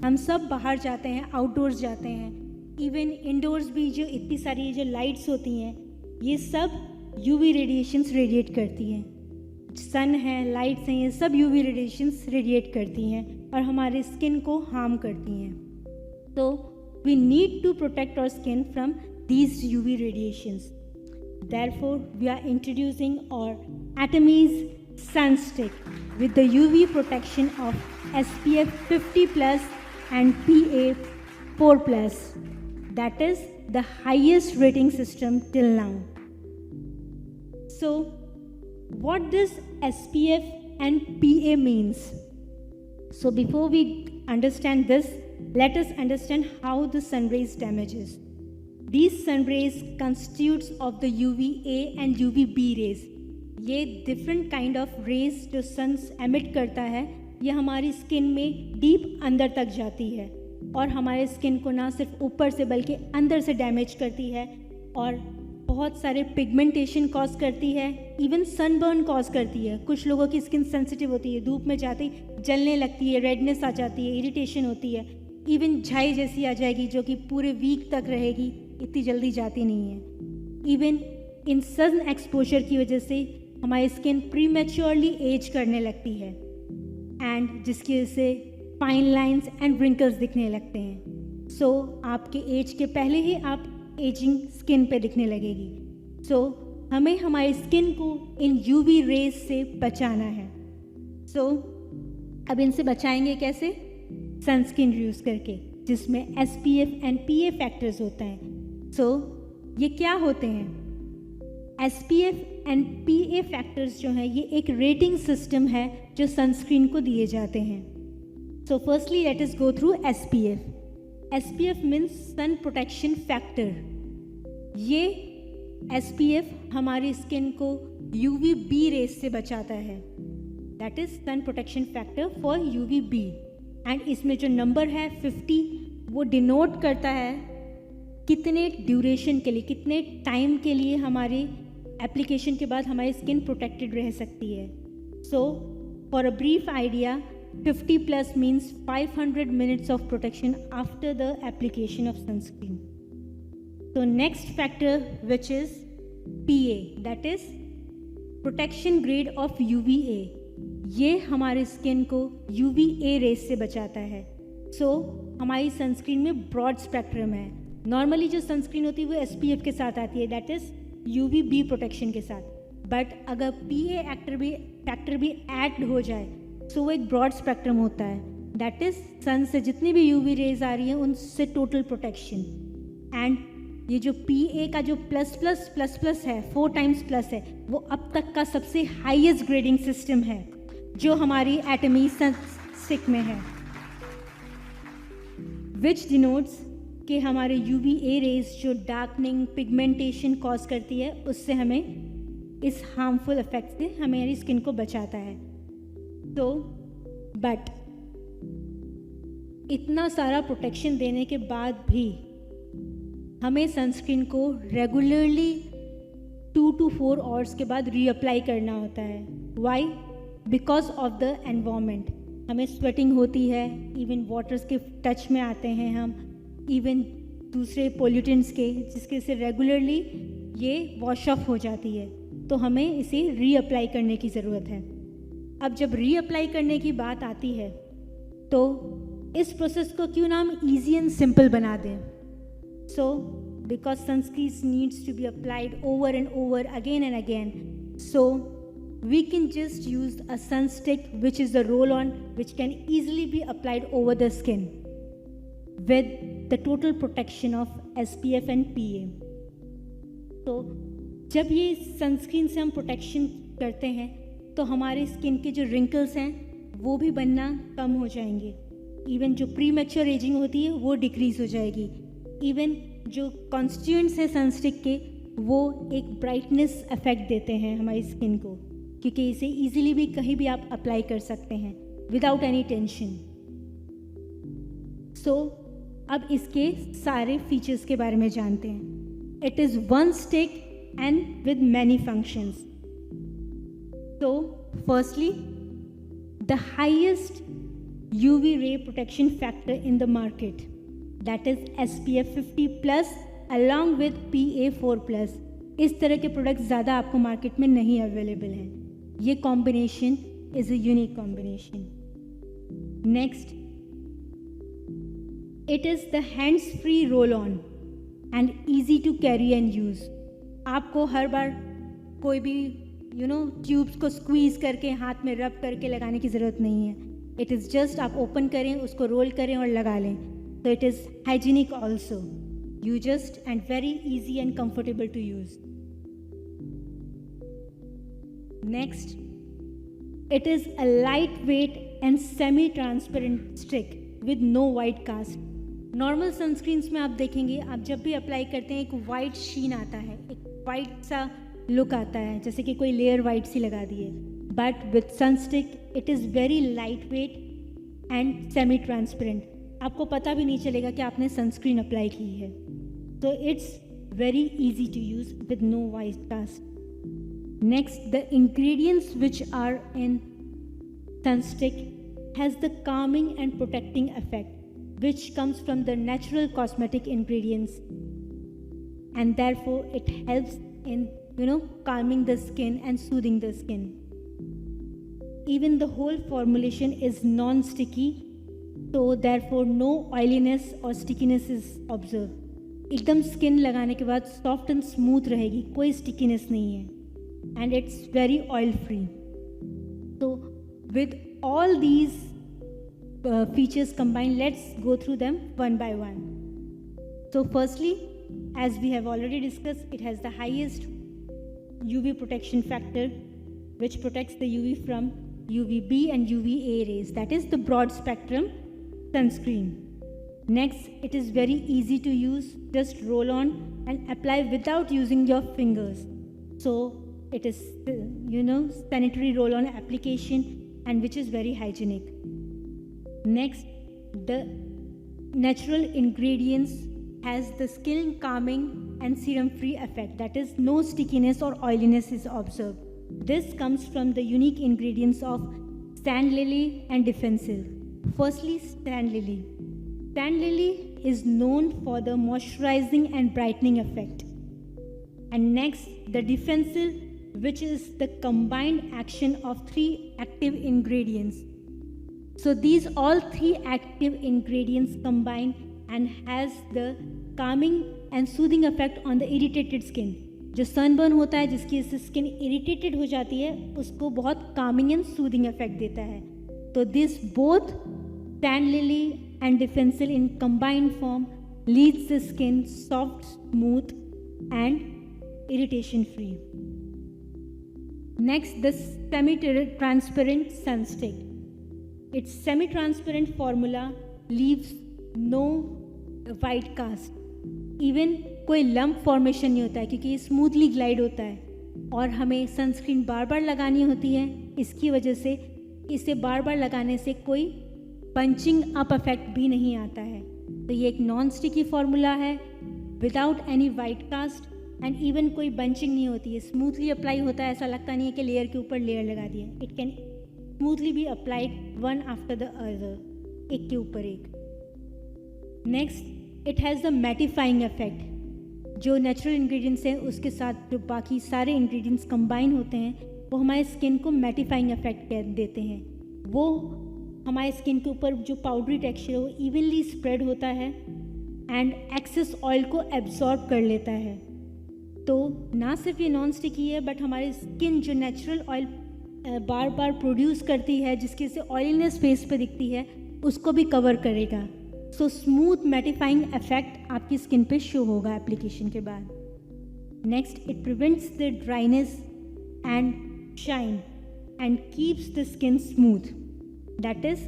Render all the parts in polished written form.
हम सब बाहर जाते हैं, आउटडोर्स जाते हैं, इवन इंडोर्स भी जो इतनी सारी जो लाइट्स होती हैं ये सब यूवी रेडिएशंस रेडिएट करती हैं। सन है, लाइट्स हैं, ये सब यूवी रेडिएशंस रेडिएट करती हैं और हमारे स्किन को हार्म करती हैं। तो we need to protect our skin from these UV radiations. Therefore, we are introducing our Atomies Sunstick with the UV protection of SPF 50+ and PA 4+. That is the highest rating system till now. So, what does SPF and PA means? So, before we understand this, let us understand how the sun rays damages. These sun rays constitutes of the UVA and UVB rays. ये different kind of rays जो sun emit करता है, ये हमारी skin में deep अंदर तक जाती है और हमारे स्किन को ना सिर्फ ऊपर से बल्कि अंदर से डैमेज करती है और बहुत सारे पिगमेंटेशन कॉज करती है, इवन सनबर्न कॉज करती है। कुछ लोगों की स्किन सेंसिटिव होती है, धूप में जाते ही जलने लगती है, रेडनेस आ जाती है, इरिटेशन होती है, इवन झाई जैसी आ जाएगी जो कि पूरे वीक तक रहेगी, इतनी जल्दी जाती नहीं है। इवन इन सन एक्सपोजर की वजह से हमारी स्किन प्रीमेच्योरली एज करने लगती है एंड जिसकी वजह से फाइन लाइंस एंड रिंकल्स दिखने लगते हैं। सो आपके एज के पहले ही आप एजिंग स्किन पे दिखने लगेगी। सो हमें हमारी स्किन को इन यूवी रेज से बचाना है। सो अब इनसे बचाएंगे कैसे? सनस्क्रीन यूज़ करके, जिसमें SPF एंड PA फैक्टर्स होते हैं। सो ये क्या होते हैं? SPF एंड PA फैक्टर्स जो हैं ये एक रेटिंग सिस्टम है जो सनस्क्रीन को दिए जाते हैं। So firstly let us go through SPF. SPF means sun protection factor. ये SPF हमारी स्किन को UVB रेज से बचाता है, that is sun protection factor for UVB। And इसमें जो नंबर है 50 वो डिनोट करता है कितने ड्यूरेशन के लिए, कितने टाइम के लिए हमारी एप्लीकेशन के बाद हमारी स्किन प्रोटेक्टेड रह सकती है। So for a brief idea 50+ means 500 minutes of protection after the application of sunscreen. So next factor which is PA, that is protection grade of UVA. ये हमारे स्किन को UVA रेज से बचाता है। सो हमारी सनस्क्रीन में ब्रॉड स्पेक्ट्रम है। Normally जो सनस्क्रीन होती है वो SPF के साथ आती है, दैट इज़ UVB प्रोटेक्शन के साथ। बट अगर PA फैक्टर भी ऐड हो जाए सो वो एक ब्रॉड स्पेक्ट्रम होता है, दैट इज़ सन से जितनी भी UV रेज आ रही हैं उनसे टोटल प्रोटेक्शन। एंड ये जो PA का जो प्लस है, 4 times प्लस है, वो अब तक का सबसे हाईएस्ट ग्रेडिंग सिस्टम है जो हमारी एटमी सनस्टिक में है, विच डिनोट्स कि हमारे UVA रेज जो डार्कनिंग पिगमेंटेशन कॉज करती है उससे हमें इस हार्मफुल इफेक्ट से हमारी स्किन को बचाता है। तो बट इतना सारा प्रोटेक्शन देने के बाद भी हमें सनस्क्रीन को रेगुलरली 2 to 4 आवर्स के बाद रीअप्लाई करना होता है। Why? Because of the environment. हमें स्वेटिंग होती है, इवन वाटर्स के टच में आते हैं हम, इवन दूसरे पोल्यूटेंट्स के, जिसके से रेगुलरली ये वॉश ऑफ हो जाती है, तो हमें इसे रीअप्लाई करने की ज़रूरत है। अब जब रीअप्लाई करने की बात आती है तो इस प्रोसेस को क्यों ना हम ईजी एंड सिंपल बना दें। So because sunscreen needs to be applied over and over again and again, so we can just use a sun stick which is a roll-on which can easily be applied over the skin with the total protection of SPF and PA. तो जब ये sunscreen से हम protection करते हैं तो हमारे skin के जो रिंकल्स हैं वो भी बनना कम हो जाएंगे, इवन जो प्री मैच्योर एजिंग होती है वो डिक्रीज हो जाएगी, इवन जो कॉन्स्टिट्यूएंट्स हैं सनस्टिक के वो एक ब्राइटनेस इफेक्ट देते हैं हमारी स्किन को, क्योंकि इसे इजीली भी कहीं भी आप अप्लाई कर सकते हैं विदाउट एनी टेंशन। सो अब इसके सारे फीचर्स के बारे में जानते हैं। It is one stick and with many functions. तो firstly the highest UV ray protection factor in the market, that is SPF 50+ along with PA4+. इस तरह के प्रोडक्ट्स ज़्यादा आपको मार्केट में नहीं अवेलेबल हैं. ये combination is a unique combination. Next, it is the hands free roll on and easy to carry and use. आपको हर बार कोई भी ट्यूब्स को स्क्वीज़ करके हाथ में रब करके लगाने की ज़रूरत नहीं है. इट इज़ जस्ट आप ओपन करें, उसको रोल करें और लगा लें. तो it is hygienic also, used and very easy and comfortable to use. Next, it is a lightweight and semi-transparent stick with no white cast. Normal sunscreens में आप देखेंगे, आप जब भी अप्लाई करते हैं एक वाइट शीन आता है, एक वाइट सा लुक आता है, जैसे कि कोई लेयर वाइट सी लगा दी है. But with sunstick it is very light weight and semi transparent. आपको पता भी नहीं चलेगा कि आपने सनस्क्रीन अप्लाई की है. So it's very easy to use with no white cast. Next, the ingredients which are in Sunstick has the calming and protecting effect, which comes from the natural cosmetic ingredients, and therefore it helps in calming the skin and soothing the skin. Even the whole formulation is non-sticky, so therefore no oiliness or stickiness is observed. एकदम skin लगाने के बाद soft and smooth रहेगी, कोई stickiness नहीं है, and it's very oil free. तो with all these features combined, let's go through them one by one. So firstly, as we have already discussed, it has the highest UV protection factor, which protects the UV from UVB and UVA rays, that is the broad spectrum sunscreen. Next, it is very easy to use, just roll on and apply without using your fingers. So it is sanitary roll on application, and which is very hygienic. Next, the natural ingredients has the skin calming and serum free effect, that is no stickiness or oiliness is observed. This comes from the unique ingredients of sand lily and defensive. Firstly, sand lily. Sand lily is known for the moisturizing and brightening effect. And next, the defensive, which is the combined action of 3 active ingredients. So these all 3 active ingredients combine and has the calming and soothing effect on the irritated skin. जो sunburn होता है, जिसकी इससे skin irritated हो जाती है, उसको बहुत calming and soothing effect देता है. तो this both sand lily and defensive in combined form leaves the skin soft, smooth and irritation free. Next, the semi-transparent sunstick. Its semi-transparent formula leaves no white cast. Even कोई lump formation नहीं होता है, क्योंकि ये smoothly glide होता है और हमें सनस्क्रीन बार बार लगानी होती है. इसकी वजह से इसे बार बार लगाने से कोई पंचिंग अप इफेक्ट भी नहीं आता है. तो ये एक नॉन स्टिकी फार्मूला है without any white cast, and even कोई बंचिंग नहीं होती है, स्मूथली अप्लाई होता है. ऐसा लगता नहीं है कि लेयर के ऊपर लेयर लगा दिया. It can smoothly be applied one after the other, एक के ऊपर एक. Next, it has the mattifying effect. जो नेचुरल इंग्रेडिएंट्स हैं उसके साथ जो बाकी सारे इंग्रेडिएंट्स कंबाइन होते हैं, वो हमारे स्किन को मैटिफाइंग इफेक्ट देते हैं. वो हमारे स्किन के ऊपर जो पाउडरी टेक्सचर है वो इवनली स्प्रेड होता है एंड एक्सेस ऑयल को एब्जॉर्ब कर लेता है. तो ना सिर्फ ये नॉन स्टिकी है, बट हमारी स्किन जो नेचुरल ऑयल बार बार प्रोड्यूस करती है, जिसकी से ऑयलीनेस फेस पे दिखती है, उसको भी कवर करेगा. सो स्मूथ मैटिफाइंग इफेक्ट आपकी स्किन पे शो होगा एप्लीकेशन के बाद. Next, it prevents the dryness and shine and keeps the skin smooth. That is,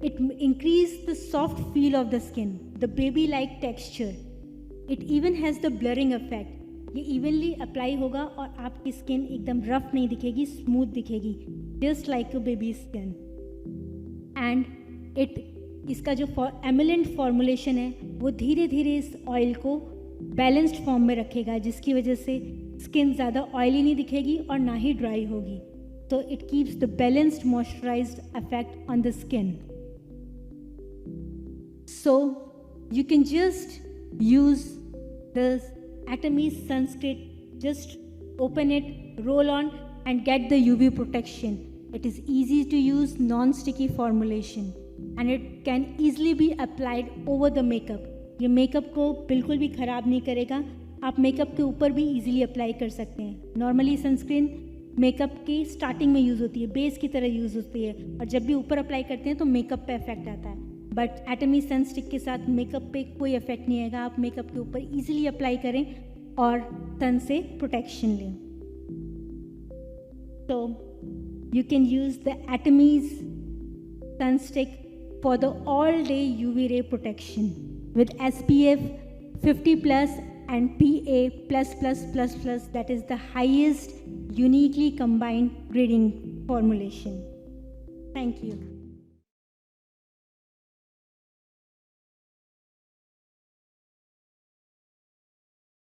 it increases the soft feel of the skin, the baby-like texture. It even has the blurring effect. ये evenly apply होगा और आपकी skin एकदम rough नहीं दिखेगी, smooth दिखेगी, just like a baby skin. And इसका जो एमिलेंट फॉर्मुलेशन है वो धीरे धीरे इस ऑयल को बैलेंस्ड फॉर्म में रखेगा, जिसकी वजह से स्किन ज़्यादा ऑयली नहीं दिखेगी और ना ही ड्राई होगी. So it keeps the balanced moisturized effect on the skin. So you can just use the Atomy sunscreen, just open it, roll on and get the UV protection. It is easy to use, non-sticky formulation and it can easily be applied over the makeup. ये makeup को बिल्कुल भी ख़राब नहीं करेगा, आप makeup के ऊपर भी इजीली अप्लाई कर सकते हैं। नॉर्मली सनस्क्रीन मेकअप की स्टार्टिंग में यूज़ होती है, बेस की तरह यूज़ होती है और जब भी ऊपर अप्लाई करते हैं तो मेकअप पे इफेक्ट आता है। बट एटमी सन स्टिक के साथ मेकअप पे कोई इफेक्ट नहीं आएगा, आप मेकअप के ऊपर इजीली अप्लाई करें और सन से प्रोटेक्शन लें। तो you can use the Atomy's sun stick for the all-day UV ray protection with SPF 50+ and PA++++, that is the highest uniquely combined grading formulation. Thank you.